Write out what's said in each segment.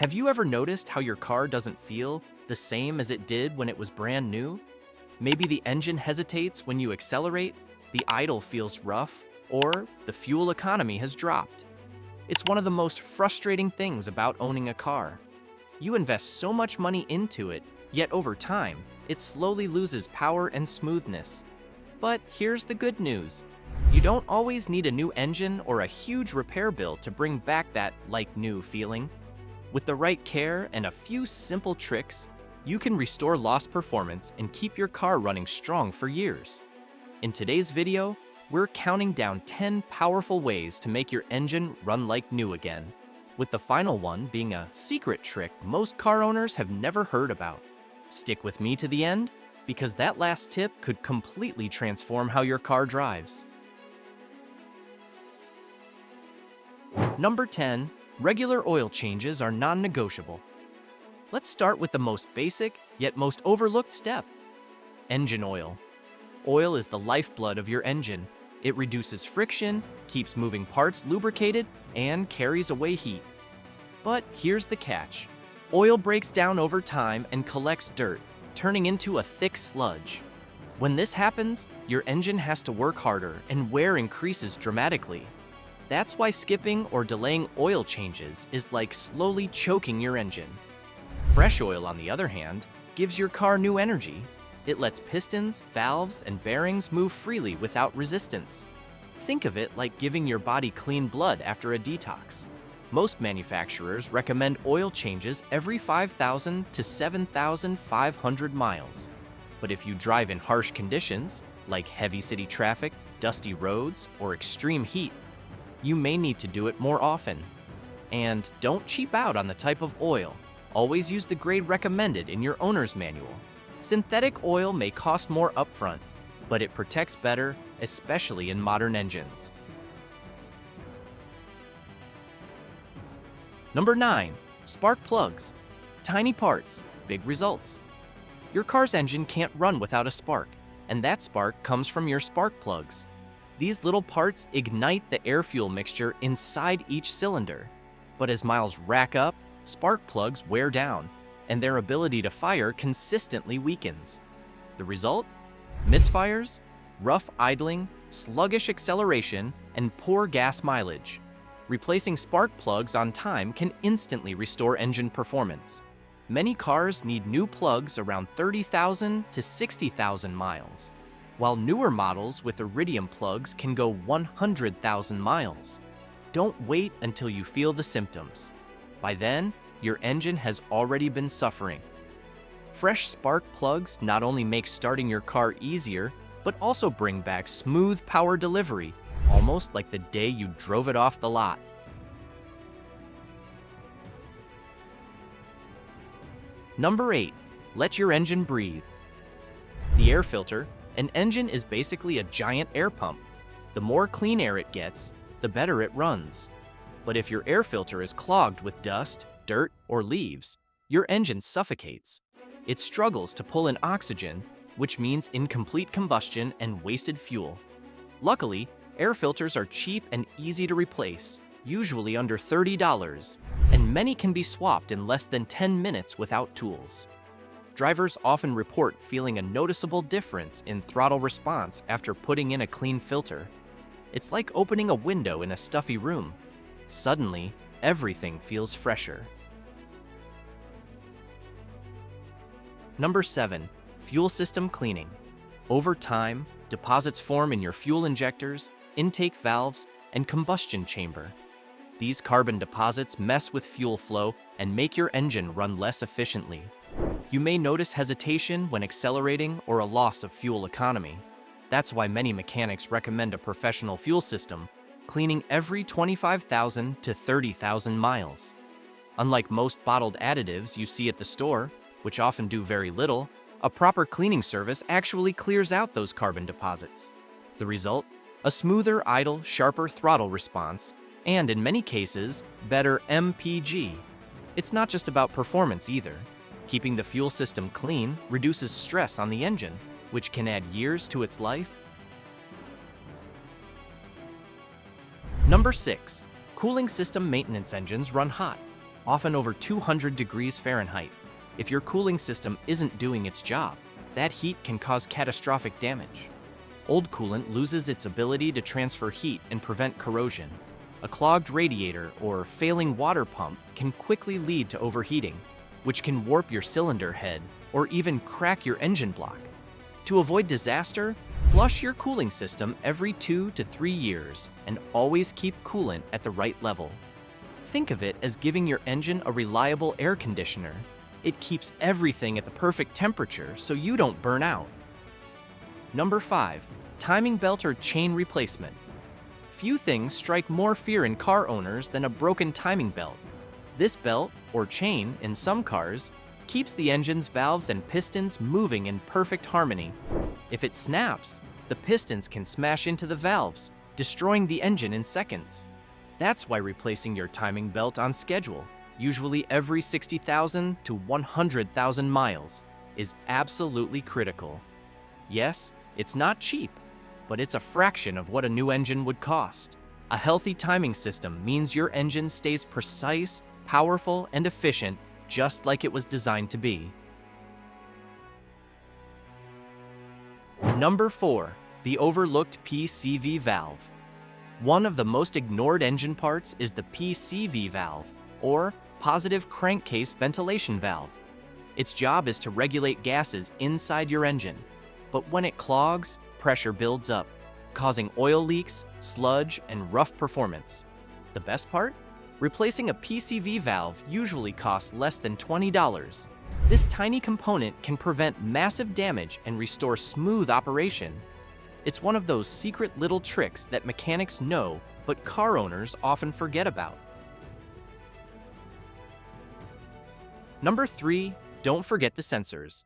Have you ever noticed how your car doesn't feel the same as it did when it was brand new? Maybe the engine hesitates when you accelerate, the idle feels rough, or the fuel economy has dropped. It's one of the most frustrating things about owning a car. You invest so much money into it, yet over time, it slowly loses power and smoothness. But here's the good news. You don't always need a new engine or a huge repair bill to bring back that like-new feeling. With the right care and a few simple tricks, you can restore lost performance and keep your car running strong for years. In today's video, we're counting down 10 powerful ways to make your engine run like new again, with the final one being a secret trick most car owners have never heard about. Stick with me to the end, because that last tip could completely transform how your car drives. Number 10. Regular oil changes are non-negotiable. Let's start with the most basic, yet most overlooked step. Engine oil. Oil is the lifeblood of your engine. It reduces friction, keeps moving parts lubricated, and carries away heat. But here's the catch. Oil breaks down over time and collects dirt, turning into a thick sludge. When this happens, your engine has to work harder and wear increases dramatically. That's why skipping or delaying oil changes is like slowly choking your engine. Fresh oil, on the other hand, gives your car new energy. It lets pistons, valves, and bearings move freely without resistance. Think of it like giving your body clean blood after a detox. Most manufacturers recommend oil changes every 5,000 to 7,500 miles. But if you drive in harsh conditions, like heavy city traffic, dusty roads, or extreme heat, you may need to do it more often. And don't cheap out on the type of oil. Always use the grade recommended in your owner's manual. Synthetic oil may cost more upfront, but it protects better, especially in modern engines. Number 9. Spark plugs. Tiny parts, big results. Your car's engine can't run without a spark, and that spark comes from your spark plugs. These little parts ignite the air-fuel mixture inside each cylinder. But as miles rack up, spark plugs wear down, and their ability to fire consistently weakens. The result? Misfires, rough idling, sluggish acceleration, and poor gas mileage. Replacing spark plugs on time can instantly restore engine performance. Many cars need new plugs around 30,000 to 60,000 miles, while newer models with iridium plugs can go 100,000 miles. Don't wait until you feel the symptoms. By then, your engine has already been suffering. Fresh spark plugs not only make starting your car easier, but also bring back smooth power delivery, almost like the day you drove it off the lot. Number 8. Let your engine breathe. The air filter. An engine is basically a giant air pump. The more clean air it gets, the better it runs. But if your air filter is clogged with dust, dirt, or leaves, your engine suffocates. It struggles to pull in oxygen, which means incomplete combustion and wasted fuel. Luckily, air filters are cheap and easy to replace, usually under $30, and many can be swapped in less than 10 minutes without tools. Drivers often report feeling a noticeable difference in throttle response after putting in a clean filter. It's like opening a window in a stuffy room. Suddenly, everything feels fresher. Number 7. Fuel system cleaning. Over time, deposits form in your fuel injectors, intake valves, and combustion chamber. These carbon deposits mess with fuel flow and make your engine run less efficiently. You may notice hesitation when accelerating or a loss of fuel economy. That's why many mechanics recommend a professional fuel system, cleaning every 25,000 to 30,000 miles. Unlike most bottled additives you see at the store, which often do very little, a proper cleaning service actually clears out those carbon deposits. The result? A smoother idle, sharper throttle response, and in many cases, better MPG. It's not just about performance either. Keeping the fuel system clean reduces stress on the engine, which can add years to its life. Number 6. Cooling system maintenance engines run hot. often over 200 degrees Fahrenheit. If your cooling system isn't doing its job, that heat can cause catastrophic damage. Old coolant loses its ability to transfer heat and prevent corrosion. A clogged radiator or failing water pump can quickly lead to overheating, which can warp your cylinder head or even crack your engine block. To avoid disaster, flush your cooling system every 2 to 3 years and always keep coolant at the right level. Think of it as giving your engine a reliable air conditioner. It keeps everything at the perfect temperature so you don't burn out. Number 5. Timing belt or chain replacement. Few things strike more fear in car owners than a broken timing belt. This belt, or chain in some cars, keeps the engine's valves and pistons moving in perfect harmony. If it snaps, the pistons can smash into the valves, destroying the engine in seconds. That's why replacing your timing belt on schedule, usually every 60,000 to 100,000 miles, is absolutely critical. Yes, it's not cheap, but it's a fraction of what a new engine would cost. A healthy timing system means your engine stays precise, powerful, and efficient, just like it was designed to be. Number 4. The overlooked PCV valve. One of the most ignored engine parts is the PCV valve, or positive crankcase ventilation valve. Its job is to regulate gases inside your engine, but when it clogs, pressure builds up, causing oil leaks, sludge, and rough performance. The best part? Replacing a PCV valve usually costs less than $20. This tiny component can prevent massive damage and restore smooth operation. It's one of those secret little tricks that mechanics know, but car owners often forget about. Number 3, don't forget the sensors.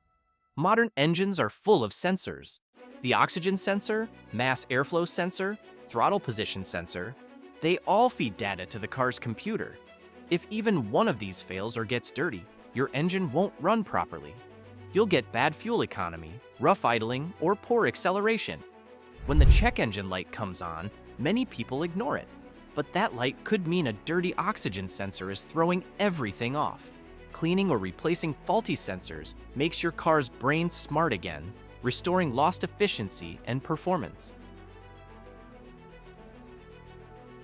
Modern engines are full of sensors. The oxygen sensor, mass airflow sensor, throttle position sensor, they all feed data to the car's computer. If even one of these fails or gets dirty, your engine won't run properly. You'll get bad fuel economy, rough idling, or poor acceleration. When the check engine light comes on, many people ignore it. But that light could mean a dirty oxygen sensor is throwing everything off. Cleaning or replacing faulty sensors makes your car's brain smart again, restoring lost efficiency and performance.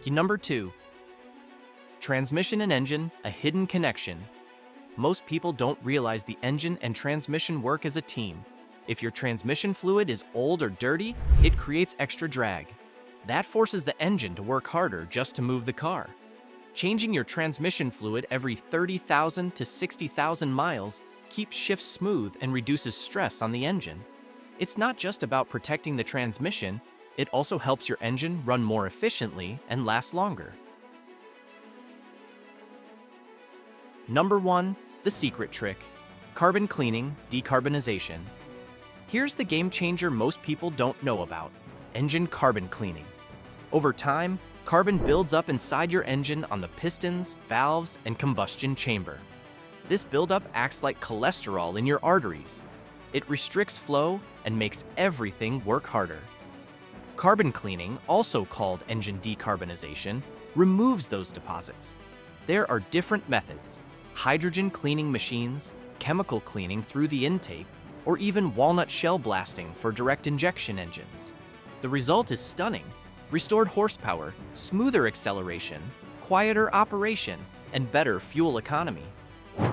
Number 2. Transmission and engine, a hidden connection. Most people don't realize the engine and transmission work as a team. If your transmission fluid is old or dirty, it creates extra drag. That forces the engine to work harder just to move the car. Changing your transmission fluid every 30,000 to 60,000 miles keeps shifts smooth and reduces stress on the engine. It's not just about protecting the transmission, it also helps your engine run more efficiently and last longer. Number 1, the secret trick. Carbon cleaning, decarbonization. Here's the game changer most people don't know about: engine carbon cleaning. Over time, carbon builds up inside your engine on the pistons, valves, and combustion chamber. This buildup acts like cholesterol in your arteries. It restricts flow and makes everything work harder. Carbon cleaning, also called engine decarbonization, removes those deposits. There are different methods: hydrogen cleaning machines, chemical cleaning through the intake, or even walnut shell blasting for direct injection engines. The result is stunning: restored horsepower, smoother acceleration, quieter operation, and better fuel economy.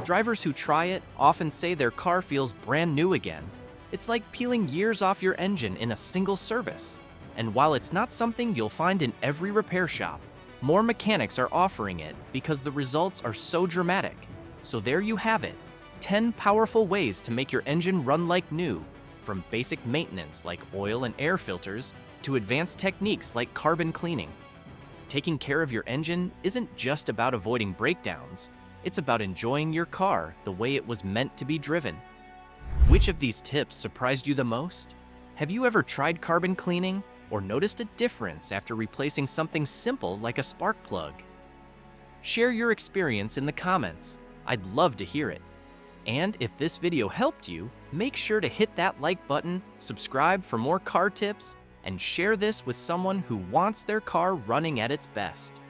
Drivers who try it often say their car feels brand new again. It's like peeling years off your engine in a single service. And while it's not something you'll find in every repair shop, more mechanics are offering it because the results are so dramatic. So there you have it, 10 powerful ways to make your engine run like new, from basic maintenance like oil and air filters to advanced techniques like carbon cleaning. Taking care of your engine isn't just about avoiding breakdowns, it's about enjoying your car the way it was meant to be driven. Which of these tips surprised you the most? Have you ever tried carbon cleaning or noticed a difference after replacing something simple like a spark plug? Share your experience in the comments. I'd love to hear it. And if this video helped you, make sure to hit that like button, subscribe for more car tips, and share this with someone who wants their car running at its best.